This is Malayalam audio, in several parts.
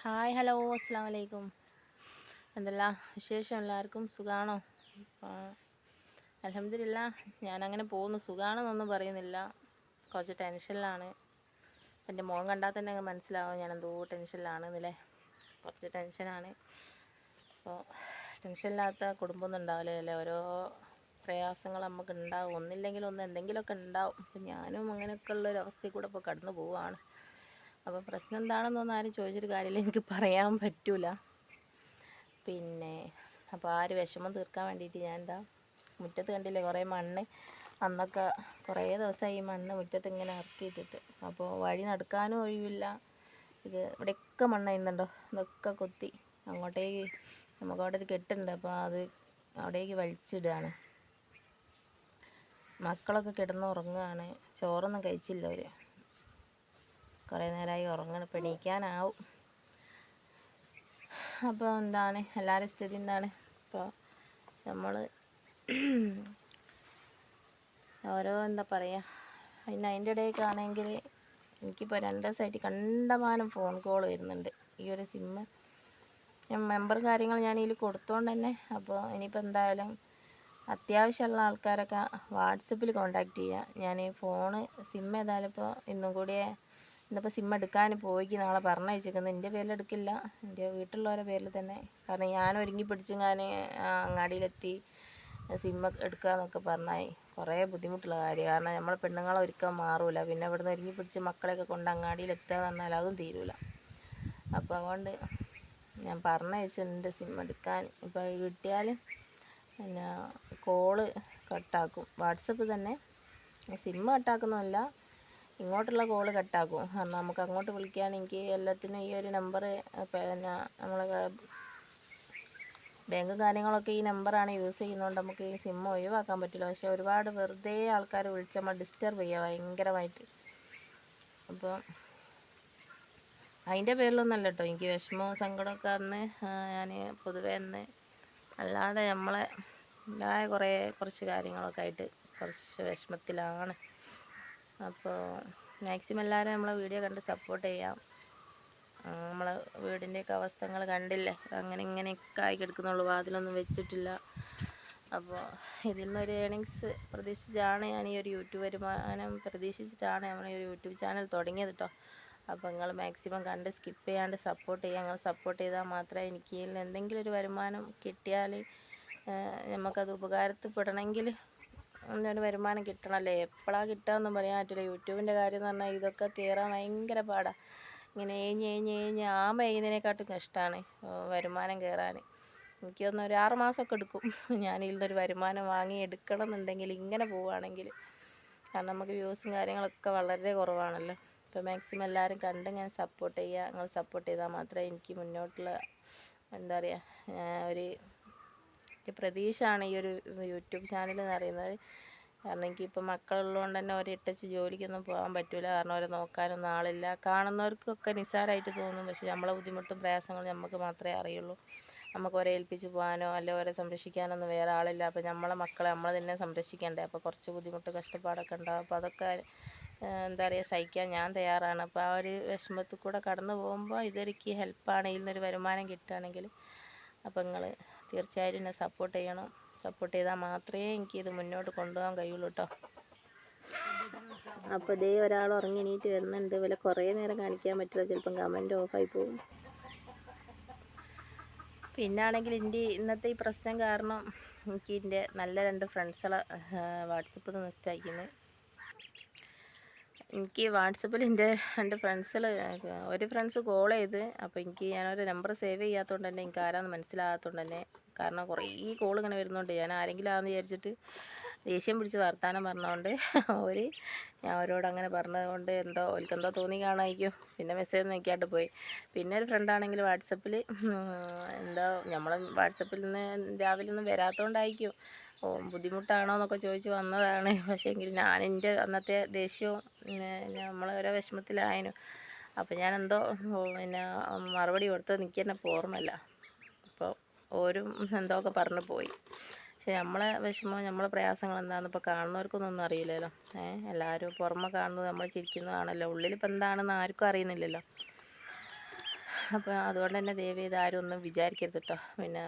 ഹായ് ഹലോ അസ്സാം വലൈക്കും. എന്തെല്ലാം വിശേഷം? എല്ലാവർക്കും സുഖമാണോ? അൽഹംദുലില്ലാ ഞാനങ്ങനെ പോകുന്നു. സുഖമാണെന്നൊന്നും പറയുന്നില്ല, കുറച്ച് ടെൻഷനിലാണ്. എൻ്റെ മോൻ കണ്ടാൽ തന്നെ അങ്ങ് മനസ്സിലാവും ഞാൻ എന്തോ ടെൻഷനിലാണെന്നില്ലേ. കുറച്ച് ടെൻഷനാണ്. അപ്പോൾ ടെൻഷനില്ലാത്ത കുടുംബമൊന്നും ഉണ്ടാവില്ല അല്ലേ. ഓരോ പ്രയാസങ്ങൾ നമുക്ക് ഉണ്ടാവും, ഒന്നില്ലെങ്കിൽ ഒന്ന് എന്തെങ്കിലുമൊക്കെ ഉണ്ടാവും. അപ്പം ഞാനും അങ്ങനെയൊക്കെ ഉള്ളൊരു അവസ്ഥയിൽ കൂടെ ഇപ്പോൾ കടന്നു പോവുകയാണ്. അപ്പോൾ പ്രശ്നം എന്താണെന്നൊന്നും ആരും ചോദിച്ചിട്ട് കാര്യമില്ല, എനിക്ക് പറയാൻ പറ്റില്ല. അപ്പോൾ ആ ഒരു വിഷമം തീർക്കാൻ വേണ്ടിയിട്ട് ഞാൻ മുറ്റത്ത് കണ്ടില്ലേ കുറേ മണ്ണ്. അന്നൊക്കെ കുറേ ദിവസമായി ഈ മണ്ണ് മുറ്റത്ത് ഇങ്ങനെ ഇറക്കിയിട്ടിട്ട്, അപ്പോൾ വഴി നടക്കാനും ഒഴിവില്ല. ഇവിടെയൊക്കെ മണ്ണായിരുന്നുണ്ടോ, ഇതൊക്കെ കൊത്തി അങ്ങോട്ടേക്ക് നമുക്ക് അവിടെ ഒരു കെട്ടുണ്ട്, അപ്പോൾ അത് അവിടേക്ക് വലിച്ചിടുകയാണ്. മക്കളൊക്കെ കിടന്നുറങ്ങുകയാണ്. ചോറൊന്നും കഴിച്ചില്ല അവർ, കുറേ നേരമായി ഉറങ്ങണം, എണീക്കാനാവും. അപ്പോൾ എല്ലാവരും സ്ഥിതി എന്താണ്? ഇപ്പോൾ നമ്മൾ ഓരോ എന്താ പറയുക, അതിൻ്റെ ഇടയ്ക്കാണെങ്കിൽ എനിക്കിപ്പോൾ 2 ദിവസമായിട്ട് കണ്ടമാനം ഫോൺ കോൾ വരുന്നുണ്ട്. ഈ ഒരു സിമ്മ് ഞാൻ മെമ്പർ കാര്യങ്ങൾ ഞാൻ ഇതിൽ കൊടുത്തോണ്ട് തന്നെ. അപ്പോൾ ഇനിയിപ്പോൾ എന്തായാലും അത്യാവശ്യമുള്ള ആൾക്കാരൊക്കെ വാട്സപ്പിൽ കോണ്ടാക്ട് ചെയ്യുക. ഞാൻ സിം ഏതായാലും ഇപ്പോൾ ഇന്നിപ്പോൾ സിം എടുക്കാൻ പോയിക്ക് നാളെ പറഞ്ഞയച്ചിരിക്കുന്നത്. എൻ്റെ പേരിൽ എടുക്കില്ല, എൻ്റെ വീട്ടിലുള്ളവരുടെ പേരിൽ തന്നെ. കാരണം ഞാൻ ഒരുങ്ങി പിടിച്ചും ഞാൻ അങ്ങാടിയിലെത്തി സിം എടുക്കുക എന്നൊക്കെ പറഞ്ഞാൽ കുറേ ബുദ്ധിമുട്ടുള്ള കാര്യം. കാരണം നമ്മൾ പെണ്ണുങ്ങളെ ഒരിക്കൽ മാറൂല. പിന്നെ ഇവിടുന്ന് ഒരുങ്ങി പിടിച്ച് മക്കളെയൊക്കെ കൊണ്ട് അങ്ങാടിയിലെത്തുക എന്ന് പറഞ്ഞാൽ അതും തീരൂല. അപ്പോൾ അതുകൊണ്ട് ഞാൻ പറഞ്ഞയച്ചിട്ടുണ്ട് സിം എടുക്കാൻ. ഇപ്പോൾ കിട്ടിയാൽ പിന്നെ കോള് കട്ടാക്കും. വാട്സപ്പ് തന്നെ സിം കട്ടാക്കുന്നതല്ല, ഇങ്ങോട്ടുള്ള കോള് കട്ടാക്കും. കാരണം നമുക്ക് അങ്ങോട്ട് വിളിക്കുകയാണെങ്കിൽ എല്ലാത്തിനും ഈ ഒരു നമ്പർ, പിന്നെ നമ്മൾ ബാങ്ക് കാര്യങ്ങളൊക്കെ ഈ നമ്പറാണ് യൂസ് ചെയ്യുന്നതുകൊണ്ട് നമുക്ക് ഈ സിം ഒഴിവാക്കാൻ പറ്റില്ല. പക്ഷേ ഒരുപാട് വെറുതെ ആൾക്കാർ വിളിച്ച് നമ്മൾ ഡിസ്റ്റർബ് ചെയ്യുക ഭയങ്കരമായിട്ട്. അപ്പോൾ അതിൻ്റെ പേരിലൊന്നല്ല കേട്ടോ എനിക്ക് വിഷമവും സങ്കടമൊക്കെ അന്ന് ഞാൻ പൊതുവേ അല്ലാതെ നമ്മളെ കുറച്ച് കാര്യങ്ങളൊക്കെ ആയിട്ട് കുറച്ച് വിഷമത്തിലാണ്. അപ്പോൾ മാക്സിമം എല്ലാവരും നമ്മളെ വീഡിയോ കണ്ട് സപ്പോർട്ട് ചെയ്യാം. നമ്മളെ വീടിൻ്റെയൊക്കെ അവസ്ഥകൾ കണ്ടില്ലേ, അങ്ങനെ ഇങ്ങനെയൊക്കെ ആയി കിടക്കുന്നുള്ളൂ, വാതിലൊന്നും വെച്ചിട്ടില്ല. അപ്പോൾ ഇതിൽ നിന്നൊരു ഏണിങ്സ് പ്രതീക്ഷിച്ചാണ് ഞാൻ ഈ ഒരു യൂട്യൂബ് വരുമാനം പ്രതീക്ഷിച്ചിട്ടാണ് നമ്മൾ ഈ ഒരു യൂട്യൂബ് ചാനൽ തുടങ്ങിയത് കേട്ടോ. അപ്പോൾ നിങ്ങൾ മാക്സിമം കണ്ട് സ്കിപ്പ് ചെയ്യാണ്ട് സപ്പോർട്ട് ചെയ്യുക. നിങ്ങൾ സപ്പോർട്ട് ചെയ്താൽ മാത്രമേ എനിക്ക് ഇതിൽ നിന്ന് എന്തെങ്കിലും ഒരു വരുമാനം കിട്ടിയാൽ നമുക്കത് ഉപകാരത്തിൽപ്പെടണമെങ്കിൽ ഒരു വരുമാനം കിട്ടണമല്ലേ. എപ്പോഴാണ് കിട്ടുകയെന്നും പറയാൻ പറ്റില്ല. യൂട്യൂബിൻ്റെ കാര്യം എന്ന് പറഞ്ഞാൽ ഇതൊക്കെ കയറാൻ ഭയങ്കര പാടാണ്. ഇങ്ങനെ ഏഞ്ഞ് ആമ ചെയ്യുന്നതിനെക്കാട്ടും കഷ്ടമാണ് വരുമാനം കയറാൻ. എനിക്കൊന്ന് ഒരു 6 മാസമൊക്കെ എടുക്കും ഞാൻ ഇതിൽ നിന്നൊരു വരുമാനം വാങ്ങി എടുക്കണം എന്നുണ്ടെങ്കിൽ, ഇങ്ങനെ പോവുകയാണെങ്കിൽ. കാരണം നമുക്ക് വ്യൂസും കാര്യങ്ങളൊക്കെ വളരെ കുറവാണല്ലോ. അപ്പോൾ മാക്സിമം എല്ലാവരും കണ്ട് ഞാൻ സപ്പോർട്ട് ചെയ്യുക. നിങ്ങൾ സപ്പോർട്ട് ചെയ്താൽ മാത്രമേ എനിക്ക് മുന്നോട്ടുള്ള എന്താ പറയുക ഒരു പ്രതീക്ഷയാണ് ഈ ഒരു യൂട്യൂബ് ചാനൽ എന്ന് പറയുന്നത്. കാരണം എനിക്കിപ്പോൾ മക്കളുള്ളതുകൊണ്ട് തന്നെ അവരെ ഇട്ടച്ച് ജോലിക്കൊന്നും പോകാൻ പറ്റില്ല. കാരണം അവരെ നോക്കാനൊന്നും ആളില്ല. കാണുന്നവർക്കൊക്കെ നിസ്സാരമായിട്ട് തോന്നും, പക്ഷേ നമ്മളെ ബുദ്ധിമുട്ടും പ്രയാസങ്ങളും നമുക്ക് മാത്രമേ അറിയുള്ളൂ. നമുക്ക് അവരെ ഏൽപ്പിച്ച് പോകാനോ അല്ലെങ്കിൽ അവരെ സംരക്ഷിക്കാനൊന്നും വേറെ ആളില്ല. അപ്പോൾ നമ്മളെ മക്കളെ നമ്മൾ തന്നെ സംരക്ഷിക്കണ്ടേ. അപ്പോൾ കുറച്ച് ബുദ്ധിമുട്ട് കഷ്ടപ്പാടൊക്കെ ഉണ്ടാകും. അപ്പോൾ അതൊക്കെ എന്താ പറയുക സഹിക്കാൻ ഞാൻ തയ്യാറാണ്. അപ്പോൾ ആ ഒരു വിഷമത്തിൽ കൂടെ കടന്നു പോകുമ്പോൾ ഇതൊരിക്ക് ഹെൽപ്പാണ് ഇതിൽ നിന്നൊരു വരുമാനം കിട്ടുകയാണെങ്കിൽ. അപ്പോൾ നിങ്ങൾ തീർച്ചയായിട്ടും എന്നെ സപ്പോർട്ട് ചെയ്യണം. സപ്പോർട്ട് ചെയ്താൽ മാത്രമേ എനിക്കിത് മുന്നോട്ട് കൊണ്ടുപോകാൻ കഴിയുള്ളൂ കേട്ടോ. അപ്പോൾ ഇതേ ഒരാൾ ഉറങ്ങി എണീറ്റ് വരുന്നുണ്ട്. ഇവരെ കുറേ നേരം കാണിക്കാൻ പറ്റില്ല, ചിലപ്പം കമൻറ്റ് ഓഫായി പോകും. പിന്നാണെങ്കിൽ ഇന്നത്തെ ഈ പ്രശ്നം കാരണം എനിക്ക് എൻ്റെ നല്ല 2 ഫ്രണ്ട്സുകളെ വാട്സപ്പിൽ നിന്ന് മിസ്സായിരിക്കുന്നത്. എനിക്ക് വാട്സപ്പിൽ എൻ്റെ 2 ഒരു ഫ്രണ്ട്സ് കോൾ ചെയ്ത്, അപ്പോൾ ഞാനൊരു നമ്പർ സേവ് ചെയ്യാത്തതുകൊണ്ട് തന്നെ എനിക്ക് ആരാന്ന് മനസ്സിലാകാത്തതുകൊണ്ട് തന്നെ, കാരണം കുറേ കോൾ ഇങ്ങനെ വരുന്നുണ്ട്, ഞാൻ ആരെങ്കിലും ആണെന്ന് വിചാരിച്ചിട്ട് ദേഷ്യം പിടിച്ച് വർത്താനം പറഞ്ഞതുകൊണ്ട് ഞാൻ അവരോട് അങ്ങനെ പറഞ്ഞതുകൊണ്ട് ഓൽക്കെന്തോ തോന്നി കാണാമായിരിക്കും. പിന്നെ മെസ്സേജ് നോക്കിയായിട്ട് പോയി. പിന്നെ ഒരു ഫ്രണ്ടാണെങ്കിൽ വാട്സപ്പിൽ നമ്മൾ വാട്സപ്പിൽ നിന്ന് രാവിലെ ഒന്നും വരാത്തതുകൊണ്ടായിരിക്കും, ബുദ്ധിമുട്ടാണോ എന്നൊക്കെ ചോദിച്ച് വന്നതാണ്. പക്ഷേ എങ്കിൽ ഞാൻ എൻ്റെ അന്നത്തെ ദേഷ്യവും നമ്മൾ ഓരോ വിഷമത്തിലായിരുന്നു. അപ്പോൾ ഞാൻ മറുപടി കൊടുത്തത് എനിക്ക് തന്നെ ഓർമ്മയില്ല. അപ്പോൾ ഓരും എന്തൊക്കെ പറഞ്ഞു പോയി. പക്ഷെ നമ്മളെ വിഷമം നമ്മളെ പ്രയാസങ്ങൾ എന്താണെന്ന് ഇപ്പോൾ കാണുന്നവർക്കൊന്നും അറിയില്ലല്ലോ. എല്ലാവരും പുറമെ കാണുന്നത് നമ്മൾ ചിരിക്കുന്നതാണല്ലോ, ഉള്ളിലിപ്പോൾ എന്താണെന്ന് ആർക്കും അറിയുന്നില്ലല്ലോ. അപ്പോൾ അതുകൊണ്ട് തന്നെ ദയവ് ചെയ്ത് ആരും ഒന്നും വിചാരിക്കരുത് കേട്ടോ. പിന്നെ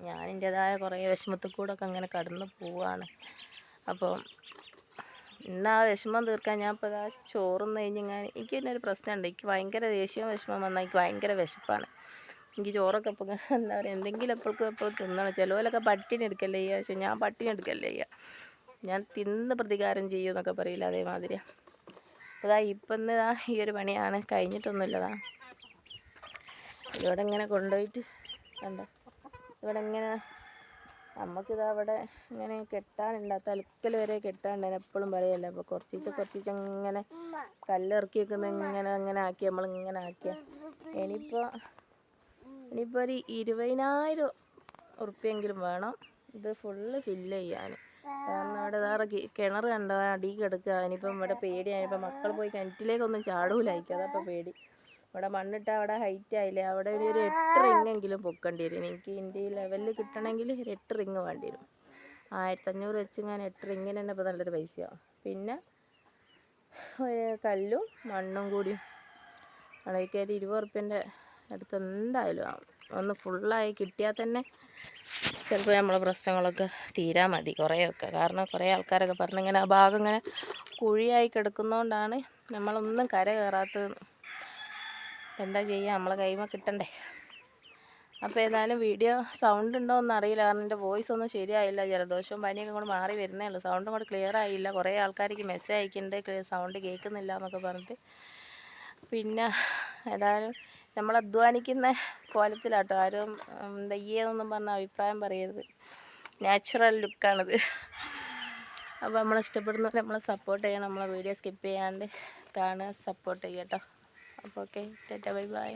ഞാൻ എൻ്റേതായ കുറേ വിഷമത്തിൽ കൂടെയൊക്കെ അങ്ങനെ കടന്നു പോവുകയാണ്. അപ്പോൾ ഇന്ന് ആ വിഷമം തീർക്കാൻ ഞാൻ ഇപ്പോൾ ചോറുന്ന് കഴിഞ്ഞാൽ എനിക്ക് തന്നെ ഒരു പ്രശ്നമുണ്ട്. എനിക്ക് ഭയങ്കര ദേഷ്യവും വിഷമം വന്നാൽ എനിക്ക് ഭയങ്കര വിശപ്പാണ്. എനിക്ക് ചോറൊക്കെ ഇപ്പോൾ എന്താ പറയുക, എന്തെങ്കിലും എപ്പോഴും തിന്നണം. ചിലവരൊക്കെ പട്ടിണി എടുക്കല്ലേ ചെയ്യുക, പക്ഷെ ഞാൻ പട്ടിണി എടുക്കല്ലേ ചെയ്യുക. ഞാൻ തിന്ന് പ്രതികാരം ചെയ്യും എന്നൊക്കെ പറയില്ല, അതേമാതിരി. അപ്പോൾ ഇപ്പം ഈ ഒരു പണിയാണ്, കഴിഞ്ഞിട്ടൊന്നുമില്ലതാ. ഇവിടെ ഇങ്ങനെ കൊണ്ടുപോയിട്ട് കണ്ടോ, ഇവിടെ ഇങ്ങനെ നമുക്കിതാ അവിടെ ഇങ്ങനെ കെട്ടാനുണ്ട്, തലക്കൽ വരെ കെട്ടാനുണ്ട്. എപ്പോഴും പറയല്ലേ. അപ്പോൾ കുറച്ച് ഇങ്ങനെ കല്ലിറക്കി വെക്കുന്ന അങ്ങനെ ആക്കി നമ്മളിങ്ങനെ ആക്കിയ ഇനിയിപ്പോൾ ഒരു 20,000 ഉറുപ്പ്യെങ്കിലും വേണം ഇത് ഫുള്ള് ഫില്ല് ചെയ്യാൻ. കാരണം അവിടെ വേറെ കിണർ കണ്ടോ അടി കിടക്കുക. ഇനിയിപ്പം ഇവിടെ പേടിയാണ്. ഇപ്പം മക്കൾ പോയി കിണറ്റിലേക്കൊന്നും ചാടൂലായിരിക്കും, അതപ്പോൾ പേടി. ഇവിടെ മണ്ണിട്ട് അവിടെ ഹൈറ്റ് ആയില്ലേ, അവിടെ ഒരു 8 റിങ്ങെങ്കിലും പൊക്കേണ്ടി വരും. എനിക്ക് ഇതിൻ്റെ ഈ ലെവലിൽ കിട്ടണമെങ്കിൽ ഒരു 8 റിങ് വേണ്ടി വരും. 1500 വെച്ച് ഞാൻ 8 റിങ്ങിന് തന്നെ ഇപ്പോൾ നല്ലൊരു പൈസയാവും. പിന്നെ ഒരു കല്ലും മണ്ണും കൂടി അവിടേക്ക് ഒരു 20 ഉറുപ്പ്യൻ്റെ അടുത്ത് എന്തായാലും ആവും. ഒന്ന് ഫുള്ളായി കിട്ടിയാൽ തന്നെ ചിലപ്പോൾ നമ്മളെ പ്രശ്നങ്ങളൊക്കെ തീരാൻ മതി കുറേയൊക്കെ. കാരണം കുറേ ആൾക്കാരൊക്കെ പറഞ്ഞിങ്ങനെ ആ ഭാഗം ഇങ്ങനെ കുഴിയായി കിടക്കുന്നതുകൊണ്ടാണ് നമ്മളൊന്നും കര കയറാത്തത്. എന്താ ചെയ്യുക, നമ്മളെ കൈമ കിട്ടണ്ടേ. അപ്പോൾ ഏതായാലും വീഡിയോ സൗണ്ട് ഉണ്ടോ എന്ന് അറിയില്ല, കാരണം എൻ്റെ വോയിസ് ഒന്നും ശരിയായില്ല. ജലദോഷവും പനിയൊക്കെ കൂടെ മാറി വരുന്നേ ഉള്ളൂ. സൗണ്ടും കൂടെ ക്ലിയർ ആയില്ല. കുറേ ആൾക്കാർക്ക് മെസ്സേജ് അയക്കുന്നുണ്ട് സൗണ്ട് കേൾക്കുന്നില്ല എന്നൊക്കെ പറഞ്ഞിട്ട്. പിന്നെ ഏതായാലും നമ്മൾ അധ്വാനിക്കുന്ന കോലത്തിലാട്ടോ. ആരും ദയ്യേന്നൊന്നും പറഞ്ഞ അഭിപ്രായം പറയരുത്. നാച്ചുറൽ ലുക്കാണിത്. അപ്പോൾ നമ്മളെ ഇഷ്ടപ്പെടുന്നവർ നമ്മളെ സപ്പോർട്ട് ചെയ്യണം. നമ്മളെ വീഡിയോ സ്കിപ്പ് ചെയ്യാണ്ട് കാണുക, സപ്പോർട്ട് ചെയ്യുക കേട്ടോ. അപ്പോൾ ഓക്കെ, ടാറ്റാ, ബൈ ബൈ.